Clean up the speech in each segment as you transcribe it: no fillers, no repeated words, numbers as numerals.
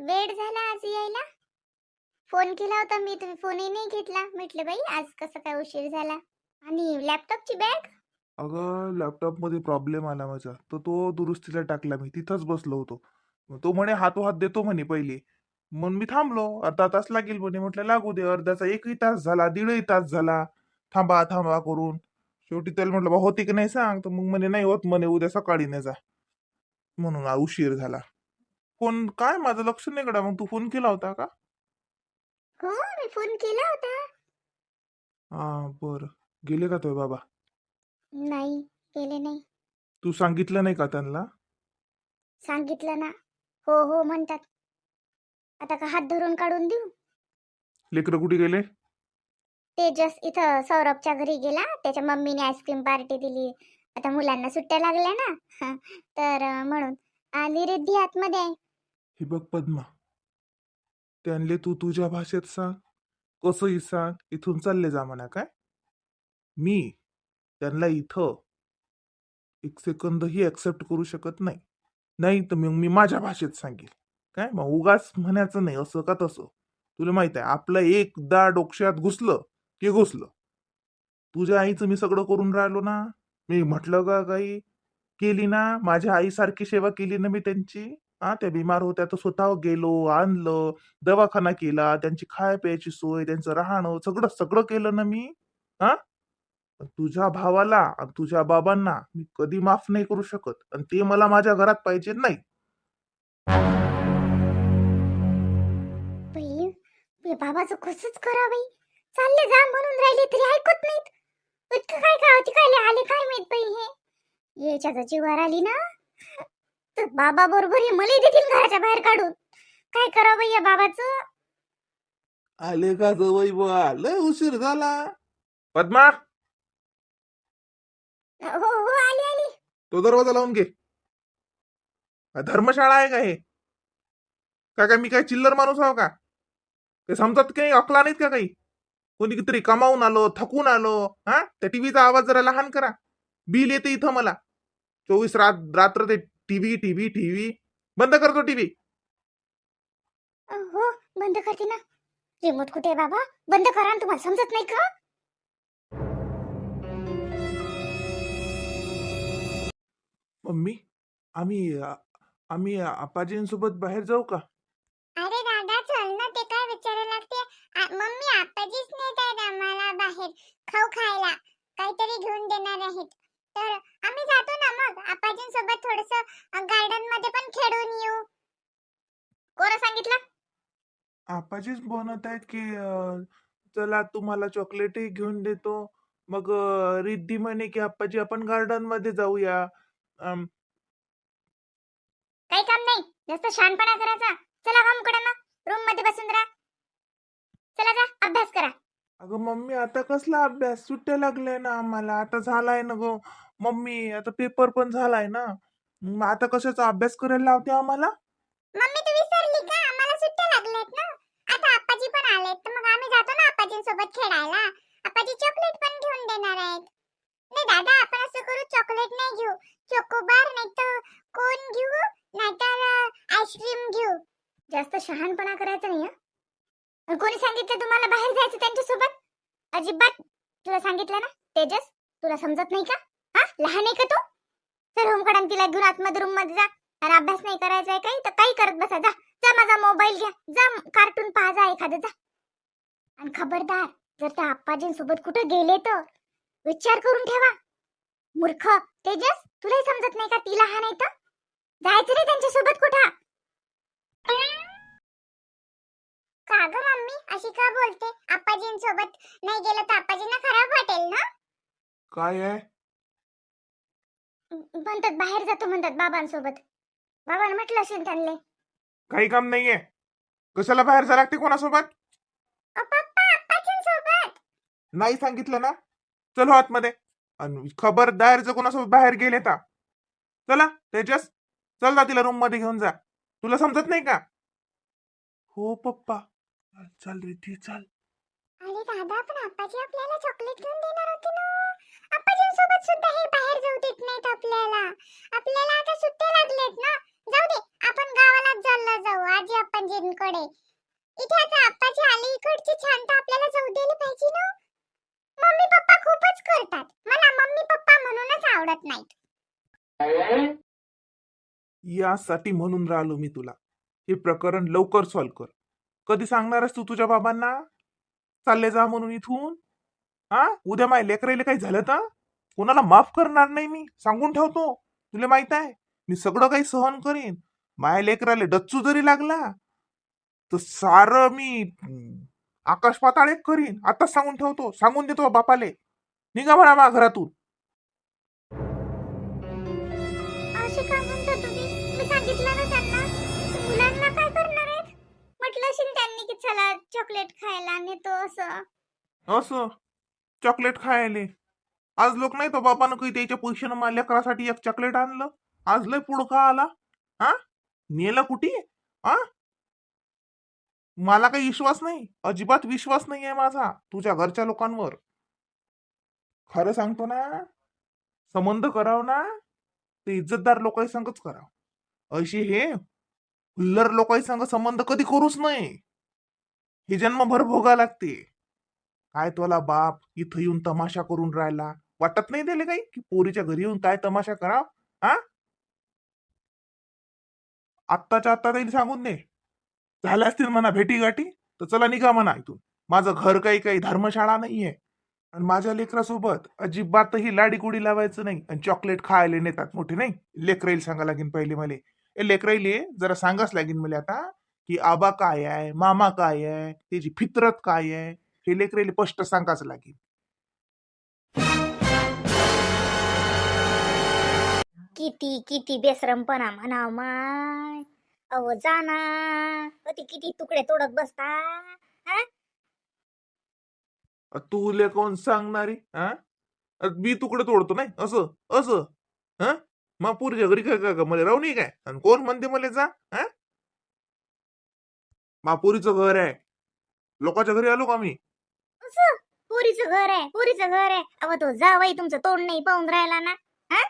वेळ झाला आज यायला. फोन केला होता मी, तुम्ही फोनही नाही घेतला. म्हटलं बाई आज कसं काय उशीर झाला. आणि लॅपटॉपची बॅग. अगं लॅपटॉपमध्ये प्रॉब्लेम आला माझा, तर तो दुरुस्तीला टाकला. मी तिथंच बसलो होतो. मग तो म्हणे हातोहात देतो म्हणे पहिले. मग मी थांबलो. अर्धा तास लागेल म्हणे. म्हटलं लागू दे. अर्ध्याचा एकही तास झाला, दीडही तास झाला, थांबा थांबा करून. शेवटी त्याला म्हटलं बा होती की नाही सांग. तर मग म्हणे नाही होत म्हणे, उद्या सकाळी नाही जा. म्हणून उशीर झाला. फोन काय माझं लक्ष नाही कडा. मग तू फोन केला होता का? हो, मी फोन केला होता. हा बरं. गेले का तो बाबा? नाही, केले नाही. तू सांगितलं नाही का त्यांना? सांगितलं ना. हो हो म्हणतात. आता का हात धरून काढून देऊ? लेकरं कुठे गेले? तेजस इथं सौरभच्या घरी गेला. त्याच्या मम्मीने आईस्क्रीम पार्टी दिली. आता मुलांना सुट्ट्या लागल्या ना. तर म्हणून. आणि रिद्धी आतमध्ये आहे. हे बघ पद्मा, त्यांले तू तुझ्या भाषेत सांग, कसंही सांग, इथून चालले जा म्हणा. काय मी त्यांना इथं एक सेकंदही ऍक्सेप्ट करू शकत नाही. नाही तर मग मी माझ्या भाषेत सांगेल. काय मग उगाच म्हणायचं नाही असं का तसं. तुला माहित आहे आपलं एकदा डोक्यात घुसलं की घुसलं. तुझ्या आईचं मी सगळं करून राहिलो ना. मी म्हटलं का काही केली ना. माझ्या आईसारखी सेवा केली ना मी त्यांची. त्या बिमार होत्या तर स्वतः गेलो, आणलं, दवाखाना केला, त्यांची खाय प्यायची सोय, त्यांचं राहणं, सगळं सगळं केलं ना मी. हा तुझ्या भावाला आणि तुझ्या बाबांना मी कधी माफ नाही करू शकत, आणि ते मला माझ्या घरात पाहिजे नाही. बाई, बाबाचं कसंच करा बाई. चालले जा म्हणून राहिले तरी ऐकत नाहीत. इतकं काय गावाची काय आले काय माहित बाई हे. याच्या जीवावर आली ना तर बाबा बरोबर हे मला देतील घराच्या बाहेर काढून. काय करावं बाई या बाबाचं. आले का जवळ बा, लय उशीर झाला. पद्मा, हो हो आली आली. तो दरवाजा लावून घे. धर्मशाळा आहे का हे? काय मी काय चिल्लर माणूस आहो का? ते समजत काही अकला नाहीत का काही? कोणी तरी कमावून आलो, थकून आलो. त्या टीव्हीचा आवाज जरा लहान करा. बिल येते इथं मला 24 रात्र ते टीव्ही टीव्ही टीव्ही. बंद करतो टीव्ही. हो बंद करते ना. रिमोट कुठे आहे बाबा? बंद करा ना, तुम्हाला समजत नाही का? मम्मी, आम्ही आम्ही आपाजींसोबत बाहेर जाऊ का? अरे दादा चल ना, ते काय विचारायला लागते. मम्मी आपाजीच नेत आहेत आम्हाला बाहेर खाऊ खायला. काहीतरी घेऊन देणार आहेत. तर आम्ही जातो ना मग आपाजींसोबत थोडस गार्डन मध्ये पण खेळून येऊ. कोण सांगितलं? आपाजीच बनवत आहेत की चला तुम्हाला चॉकलेटही घेऊन देतो. मग रिद्धी म्हणे की आप्पाजी आपण गार्डन मध्ये जाऊया. अम, काही काम नाही, जास्त शहाणपणा करायचा. चला हमकडे मग रूम मध्ये बसून राहा. चला जा अभ्यास करा. अगं मम्मी आता कसला अभ्यास, सुट्ट्या लागल्या ना आम्हाला. आता झालाय ना गो मम्मी, आता पेपर पण झालाय ना. मग आता कशाचा अभ्यास करायला लावते आम्हाला? मम्मी तू विसरली का? आम्हाला सुट्ट्या लागल्यात ना. आता आप्पाजी पण आलेत तर मग आम्ही जातो ना आप्पाजींसोबत खेळायला. आप्पाजी चॉकलेट पण घेऊन देणार आहेत. नाही दादा आपण असं करू, चॉकलेट नाही घेऊ. चोकोबार नाही तर कोण घेऊ, नाहीतर आईस्क्रीम घेऊ. जास्त शहाणपणा करायचा नाही हं. कोणी सांगितलं तुम्हाला बाहेर जायचं त्यांच्यासोबत? अजिबात. तुला सांगितलं ना तेजस, तुला समजत नाही का? लहान आहे का तू? चल होमकडे तिला घेऊन आतमध्ये रूम मध्ये जा. आणि अभ्यास नाही करायचा आहे काही तर काही करत बसा. जा जा माझा मोबाईल घ्या, जा कार्टून पहा जा एखादं जा. आणि खबरदार जर त्या आप्पाजींसोबत कुठे गेले तर विचार करून ठेवा. मूर्ख. तेजस तुलाही समजत नाही का? ती लहान आहे तर जायचं नाही त्यांच्यासोबत कुठं. का ग मम्मी अशी का बोलते? आप्पाजींसोबत नाही गेलं तर आप्पाजींना खराब वाटेल ना. काय आहे? म्हणतात बाहेर जातो म्हणतात बाबांसोबत. बाबांना म्हटलं असेल त्यांना. काही काम नाहीये. कशाला बाहेर जा लागते कोणासोबत? पप्पा आप्पाजींसोबत. नाही सांगितलं ना. चलो आतमध्ये. आणि खबरदार जर कोणासोबत बाहेर गेले तर चला तेजस, चल जा तिला रूम मध्ये घेऊन जा. तुला समजत नाही का? हो पप्पा. चल रिद्धी चल. अरे दादा पण आप्पाजी आपल्याला चॉकलेट घेऊन देणार होते ना. आप्पाजींसोबत सुद्धा हे बाहेर जाऊ देत नाहीत आपल्याला. आपल्याला आता सुट्टे लागलेत ना. जाऊ दे आपण गावालाच चाललो जाऊ. आजी आप्पांच्या भाऊजींकडे. इथे आता आप्पाची आली इकडची छान तर आपल्याला जाऊ द्यायला पाहिजे ना. मम्मी पप्पा खूपच करतात. मला मम्मी पप्पा म्हणूनच आवडत नाहीत. यासाठी म्हणून राहिलो मी तुला, हे प्रकरण लवकर सॉल्व्ह कर. कधी सांगणारच तू तुझ्या बाबांना चालले जा म्हणून इथून? हा, उद्या माझ्या लेकराला काही झालं तर कोणाला माफ करणार नाही मी, सांगून ठेवतो. तुला माहित आहे मी सगळं काही सहन करीन. माझ्या लेकराला डच्चू जरी लागला तर सारं मी आकाश पाताळ एक करीन. आताच सांगून ठेवतो, सांगून देतो बापाले. निघा म्हणा माझ्या घरातून. असे काय म्हणता तुम्ही? मी सांगितलं ना त्यांना. मुलांना काय करणार आहेत? म्हटलं असेल त्यांनी की चला चॉकलेट खायला नेतो असं. असं चॉकलेट खायले आज लोक नाही तर बापानं काही त्याच्या पैशानं माझ्या लेकरासाठी एक चॉकलेट आणलं. आज लय पुडका आला. हा, नेलं कुठे? हा, मला काही विश्वास नाही, अजिबात विश्वास नाही आहे माझा तुझ्या घरच्या लोकांवर. खरं सांगतो ना, संबंध कराव ना ते इज्जतदार लोकांनी संगच कराव. अशी हे हुल्लर लोकांनी संग संबंध कधी करूच नाही. हे जन्मभर भोगा लागते. काय तुला बाप इथं येऊन तमाशा करून राहिला? वाटत नाही त्याला काही की पोरीच्या घरी येऊन काय तमाशा कराव? हा, आत्ताच्या आत्ता त्याला सांगून दे. झाल्या असतील म्हणा भेटी गाठी तर चला निघा म्हणा इथून. माझं घर काही धर्मशाळा नाहीये. आणि माझ्या लेकरासोबत अजिबातही लाडीगुडी लावायचं नाही. आणि चॉकलेट खायला नेतात मोठे नाही. लेकराईल सांगा लागेल पहिले मला. लेकराईले जरा सांगाच लागेल मला आता की आबा काय आहे, मामा काय आहे, त्याची फितरत काय आहे, हे लेकराईले स्पष्ट सांगाच लागेल. किती किती बेसरमपणा म्हणाव माय. अहो जाना किती तुकडे तोडत बसता. हा? तुले कोण सांगणारी? हा, मी तुकडे तोडतो नाही असं असं. हा, मग पुरीच्या घरी काय काय मला राहू नये काय? आणि कोण म्हणते मला जा? हा, मापुरीचं घर आहे. लोकांच्या घरी आलो का मी? असं पुरीचं घर आहे, पुरीचं घर आहे. अहो तो जावई तुमचं तोंड नाही पाहून राहिला ना. हा,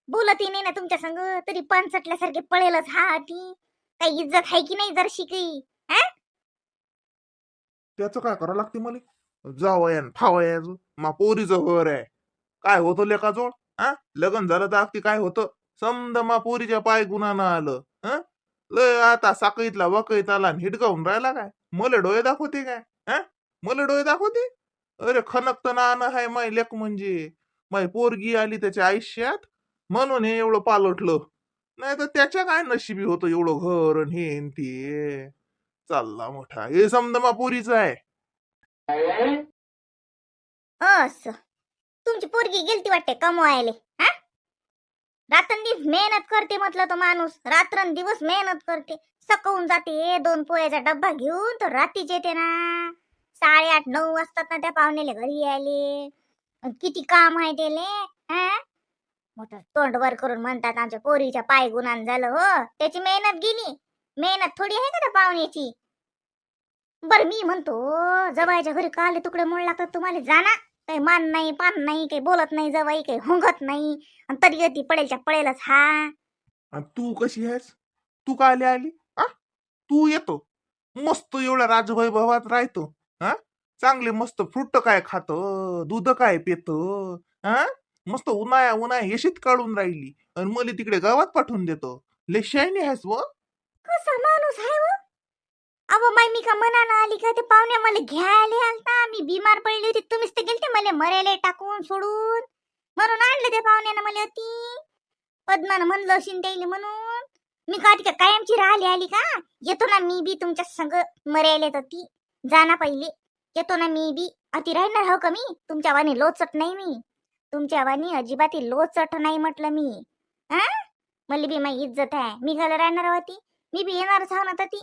बोलतही नाही ना तुमच्या संग तरी पानसटल्यासारखे पळेलच. हा ती काही इज्जत आहे की नाही जरशी काही? हा, त्याचं काय करावं लागते मला? जावयान फावयाचं मापोरीचं घर आहे. काय होतं लेकाजवळ? हा, लग्न झालं तर अगदी काय होतं? समजा मापोरीच्या पाय गुणानं आलं. हा, लय आता साकळीतला वकईत आला हिडकावून राहिला काय? मला डोळे दाखवते काय? हा, मला डोळे दाखवते? अरे खनक नाणं हाय माय लेक म्हणजे. माय पोरगी आली त्याच्या आयुष्यात म्हणून हे एवढं पालटलं. नाही तर त्याच्या काय नशिबी होतं एवढं घर आणि हे आणि ते. चालला मोठा हे समजा मापोरीचं आहे. असं तुमची पोरगी गेलती वाटते कमवायले. हा, रात्रंदिवस मेहनत करते म्हटलं तो माणूस. रात्रंदिवस मेहनत करते. सकाळून जाते 2 पोळ्याचा डब्बा घेऊन तर रात्रीच येते ना. 8:30-9 वाजतात ना त्या पाहुण्याला घरी यायले. अन किती काम आहे त्याले. हा, मोठं तोंडवर करून म्हणतात आमच्या पोरीच्या पाय गुणान झालं. हो, त्याची मेहनत गेली. मेहनत थोडी आहे का त्या पाहुण्याची? बरं मी म्हणतो जवायच्या घरी का आले तुकडे मोड लागतात तुम्हाला? जाना. काही मान नाही पान नाही, काही बोलत नाही जवाई, काही हुंगत नाही. आणि तरी येते पडेलच्या पडेलच. हा, आणि तू कशी आहेस? तू काय आली आली? आ, तू येतो मस्त एवढ्या राजवैभवात राहतो. हा, चांगले मस्त फ्रूट काय खात, दूध काय पेत. हा, मस्त उन्हाळ्या येशीत काढून राहिली आणि मला तिकडे गावात पाठवून देतो. लय शायनी आहेस व. कसा माणूस आहे व? अहो माय मी का मनानं आली का? ते पाहुण्या मला घ्यायला आलता. मी बिमार पडली होती. तुम्हीच ते गेलते मला मरेले टाकून सोडून. म्हणून आणले ते पाहुण्यानं मला होती. पद्मानं म्हणलं असेल त्याला म्हणून. मी का तिकडे कायमची राहिली आली का? येतो ना मी बी तुमच्या संग मरेले तर ती. जाना पहिले. येतो ना मी बी. अति राहणार हो का मी? तुमच्या वाणी लोचट नाही मी. तुमच्या वाणी अजिबात लोचट नाही म्हटलं मी. हा, मला बी माझी इज्जत आहे. मी घाला राहणार होती. मी बी येणारच हो ना तर ती.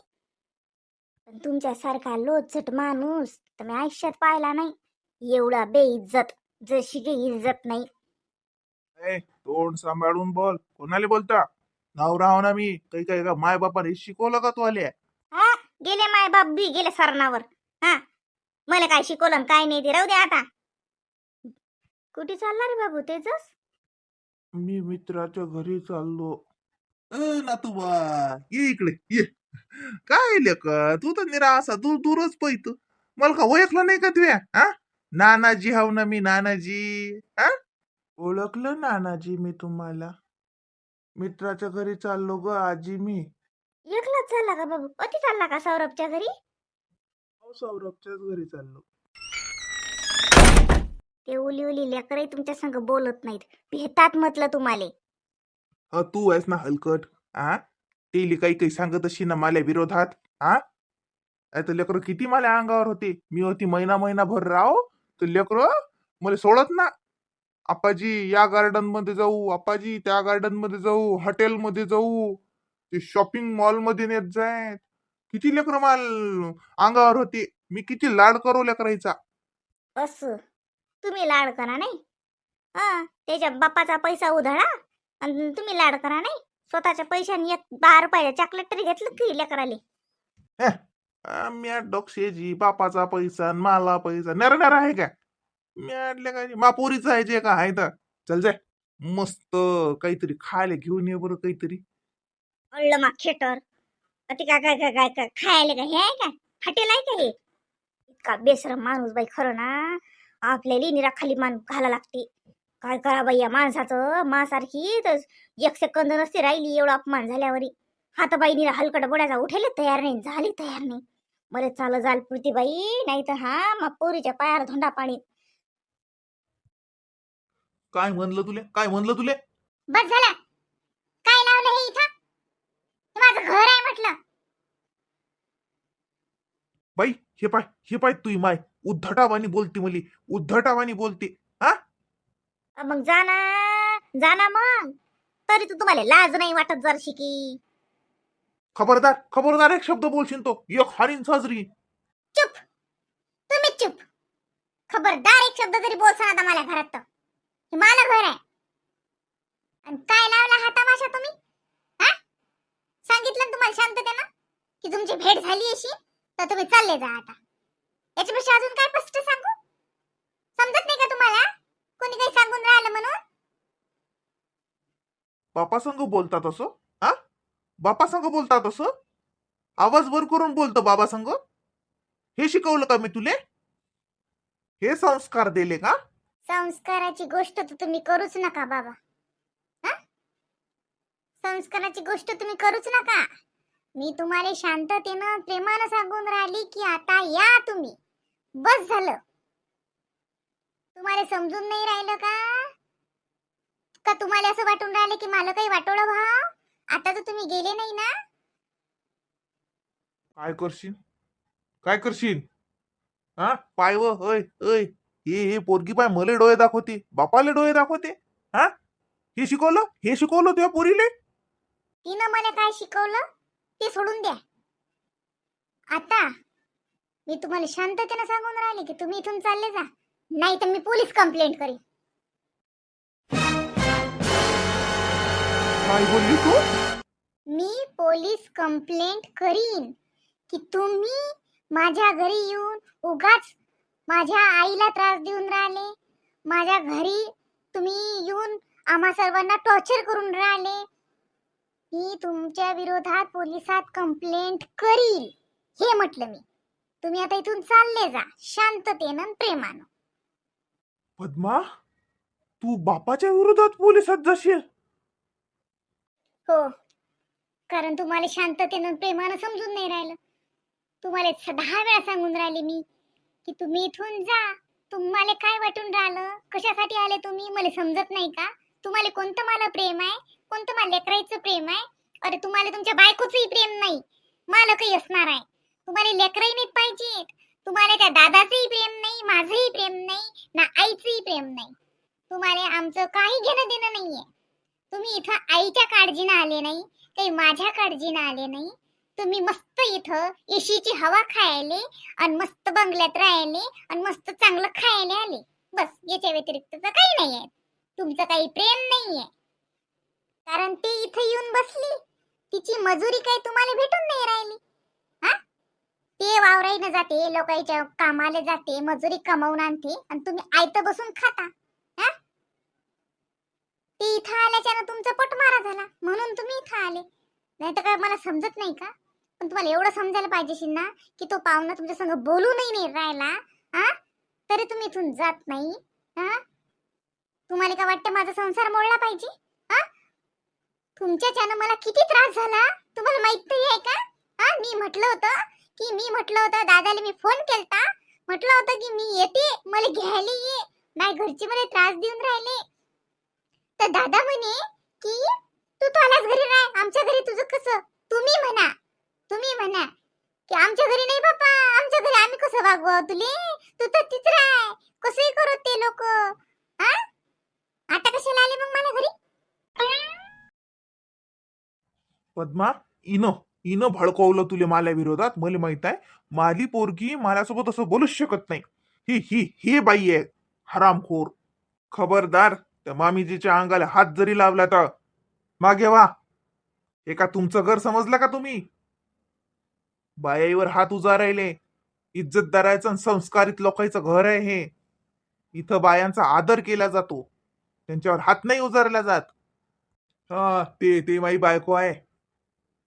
पण तुमच्यासारखा लोचट माणूस तर मी आयुष्यात पाहिला नाही. एवढा बेइज्जत, जशी काही इज्जत नाही. तोंड सांभाळून बोल. कोणाला बोलता? नाव राव ना मी काही काही का माय बापाने शिकवलं का तू आल्या? हा, गेले माय बाप बी गेले सरणावर. हा, मला काय शिकवलं काय नाही ते राहू दे आता. कुठे चालला रे बाबू तेजस? मी मित्राच्या घरी चाललो. नातूबा ये इकडे ये. काय लेक तू तर निरा असा दूर दूरच पैत मला का ओळखलं नाही का तुया हा नानाजी हाव ना मी नानाजी हा ओळखलं नानाजी मी तुम्हाला मित्राच्या घरी चाललो ग आजी मी एकलाच चालला का बाबू अति चालला का सौरभच्या घरी हो, सौरभच्याच घरी चाललो ते उली उली लेकरही तुमच्या संग बोलत नाहीत भेतात म्हटलं तुम्हाला हा तू आहेस ना हलकट हा तेली काही काही सांगत अशी ना माझ्या विरोधात हा तर लेकरं किती मला अंगावर होते मी होती महिनाभर राहो तर लेकरं मला सोडत ना आपाजी या गार्डन मध्ये जाऊ आपाजी त्या गार्डन मध्ये जाऊ हॉटेल मध्ये जाऊ ते शॉपिंग मॉल मध्ये नेत जाय किती लेकरं माल अंगावर होते मी किती लाड करू लेकरायचा असं तुम्ही लाड करा नाही हा त्याच्या बापाचा पैसा उधळा आणि तुम्ही लाड करा नाही स्वतःच्या पैशाने एक 10 रुपयाचा चॉकलेट तरी घेतलं की लेकराले म्या डोक्षेजी बापाचा पैसा न मला पैसा नर आहे का म्याडल्या काय मापोरीचा आहे जे का आहे तर चल जाय मस्त काहीतरी खायला घेऊन ये बरं काहीतरी अळलं मा खेटर अति काय काय काय काय खायला का हे आहे का हॉटेल आहे का हे इतका बेसरम माणूस बाई खरं ना आपल्याला निरा खाली मान घाला लागते काय करा बाई या माणसाचं मासारखी तर 1 सेकंद नसते राहिली एवढा अपमान झाल्यावर हात बाई निरा हलकट बोडायचा उठायला तयार नाही झाली तयार नाही बरे चाल जाल पुरती बाई नाही तर हा मा पोरीच्या पायावर धोंडा पाणी काय म्हणलं तुले बस झाला काय लावलं हे इथं हे माझं घर आहे म्हटलं बाई हे पाय तुई माय उद्धटावानी बोलते मली उद्धटावानी बोलते हा मग जाना मग तरी तू तुम्हाला लाज नाही वाटत जरशी की खबरदार एक शब्द बोलशील तो एक हारीन साजरी चुप तुम्ही चुप खबरदार एक शब्द जरी बोलसा आता मला घरात तर हे मला घर आहे आणि काय लावला हा तमाशा तुम्ही हा सांगितलं ना तुम्हाला शांततेनं की तुमची भेट झाली अशी तर तुम्ही चालले जा आता याच्यापेक्षा अजून काय स्पष्ट सांगू समजत नाही का तुम्हाला कोणी काही सांगून राहिलं म्हणून बापा संग बोलतात असं हा बापा संग बोलतात असं आवाज वर करून बोलतो बाबा संग हे शिकवलं का मी तुले हे संस्कार दिले का संस्काराची गोष्ट तर तुम्ही करूच नका बाबा हा संस्काराची गोष्ट तुम्ही करूच नका मी तुम्हाला शांततेनं प्रेमानं सांगून राहिली की आता या तुम्ही बस झालं तुम्हाला समजून नाही राहिलं का तुम्हाला असं वाटून राहिलं की मला काही वाटोळं भाव आता तर तुम्ही गेले नाही ना काय करशील हा पाय व होय हे पोरगी पाय मले डोळे दाखवते बापाले डोळे दाखवते हा हे शिकवलं तुझ्या पोरीले तिनं मला काय शिकवलं ते सोडून द्या आता मी तुम्हाला शांततेनं सांगून राहिले की तुम्ही इथून चालले जा नाही तर मी पोलीस कंप्लेंट करीन काय बोलली तू मी पोलीस कंप्लेंट करीन की तुम्ही माझ्या घरी येऊन उगाच माझ्या आईला त्रास देऊन राहिले माझ्या घरी तुम्ही येऊन आम्हा सर्वांना टॉर्चर करून राहिले मी तुमच्या विरोधात पोलिसात कंप्लेंट करील हे म्हटलं मी तुम्ही आता इथून चालले जा शांततेनं प्रेमानं पद्मा तू बापाच्या विरोधात पोलिसात जाशील हो कारण तुम्हाला शांततेनं प्रेमानं समजून नाही राहिलं तुम्हाला 10 वेळा सांगून राहिले मी की तुम्ही इथून जा तुम्हाला काय वाटून राहिलं कशासाठी आले तुम्ही मला समजत नाही का तुम्हाला कोणतं मला प्रेम आहे कोणतं मला लेकरायचं प्रेम आहे अरे तुम्हाला तुमच्या बायकोचंही प्रेम नाही मला काही असणार आहे तुम्हाला लेकरही नाही पाहिजेत तुम्हाला त्या दादाचंही प्रेम नाही माझंही प्रेम नाही ना आईचंही प्रेम नाही तुम्हाला आमचं काही घेणं देणं नाहीये तुम्ही इथं आईच्या काळजीनं आले नाही काही माझ्या काळजीनं आले नाही तुम्ही मस्त इथं एशीची हवा खायले आणि मस्त बंगल्यात राहिले आणि मस्त चांगलं खायला आले बस याच्या व्यतिरिक्त तर काही नाही आहे तुमचं काही प्रेम नाहीये कारण ती इथं येऊन बसली तिची मजुरी काही तुम्हाला भेटून नाही राहिली हा ते वावराईनं जाते लोकांच्या कामाला जाते मजुरी कमावून आणते आणि तुम्ही आयतं बसून खाता हा ती इथं आल्याच्यानं तुमचा पटमारा झाला म्हणून तुम्ही इथं आले नाही तर काय मला समजत नाही का पण तुम्हाला एवढं समजायला पाहिजे ना की तो पाहुणा तुमच्या संग बोलूनही नाही राहिला, हा, तरी तुम्ही इथून जात नाही. हा, तुम्हाला काय वाटतं माझा संसार मोडला पाहिजे? हा, तुमच्याच्यानं मला किती त्रास झाला तुम्हाला माहित नाही आहे का? हा, मी म्हटलं होतं दादाला, मी फोन केलता, म्हटलं होतं की मी येते, मला घ्यायला ये, नाही घरचे मला त्रास देऊन राहिले. तर दादा म्हणे की तू तो आलाच घरी राह, आमच्या घरी तुझं कसं, तुम्ही म्हणा की आमच्या घरी नाही बापा, आमच्या घरी आम्ही कसं वागव तुले, तू तर तीच राह, कसंही करत ते लोक. हा, आता कशाला आले मग मला घरी? पद्मा, इनं भडकवलं तुले माझ्या विरोधात. मला माहित आहे माझी पोरगी माझ्यासोबत असं बोलूच शकत नाही. ही बाई आहे हरामखोर. खबरदार, त्या मामीजीच्या अंगाला हात जरी लावला तर मागे वा. हे का तुमचं घर समजलं का तुम्ही? बायाईवर हात उजारायले. इज्जतदाराचं आणि संस्कारित लोकांचं घर आहे हे. इथं बायांचा आदर केला जातो, त्यांच्यावर हात नाही उजारला जात. हा, ते माई बायको आहे.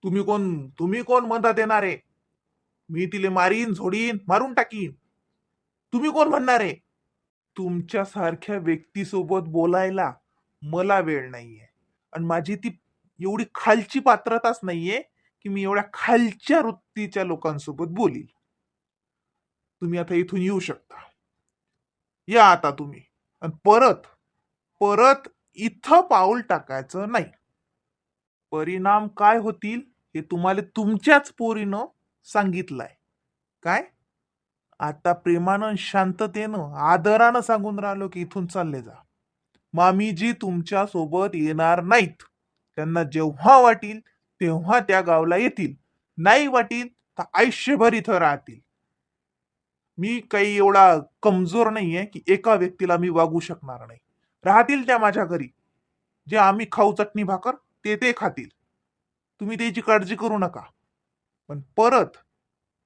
तुम्ही कोण म्हणता देणार आहे? मी तिले मारीन, झोडीन, मारून टाकीन. तुम्ही कोण म्हणणार आहे? तुमच्यासारख्या व्यक्तीसोबत बोलायला मला वेळ नाहीये. आणि माझी ती एवढी खालची पात्रताच नाहीये की मी एवढ्या खालच्या वृत्तीच्या लोकांसोबत बोलील. तुम्ही आता इथून येऊ शकता. या आता तुम्ही. आणि परत परत इथं पाऊल टाकायचं नाही. परिणाम काय होतील हे तुम्हाला तुमच्याच पोरीनं सांगितलंय. काय? आता प्रेमानं, शांततेनं, आदरानं सांगून राहिलो की इथून चालले जा. मामीजी तुमच्या सोबत येणार नाहीत. त्यांना जेव्हा वाटील तेव्हा त्या गावला येतील, नाही वाटील तर आयुष्यभर इथं राहतील. मी काही एवढा कमजोर नाहीये की एका व्यक्तीला मी वागू शकणार नाही. राहतील त्या माझ्या घरी. जे आम्ही खाऊ चटणी भाकर ते खातील. तुम्ही त्याची काळजी करू नका. पण परत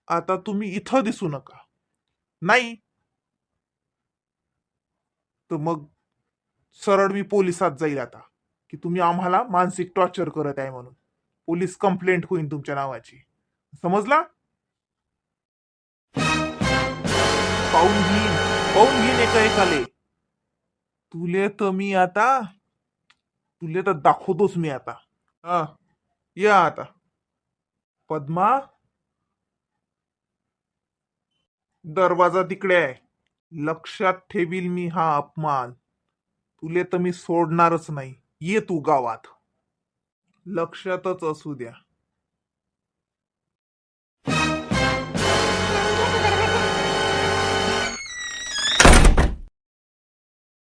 आता तुम्ही इथं दिसू नका. नाही तर मग सरळ मी पोलिसात जाईल आता की तुम्ही आम्हाला मानसिक टॉर्चर करत आहे म्हणून. पोलीस कंप्लेंट होईल तुमच्या नावाची. समजला? पाहून घेईन एका एकाले. तुले तर दाखवतोच मी आता. हा, या आता. पद्मा, दरवाजा तिकडे आहे. लक्षात ठेवील मी हा अपमान. तुले तर मी सोडणारच नाही. ये तू गावात. लक्षातच असू द्या.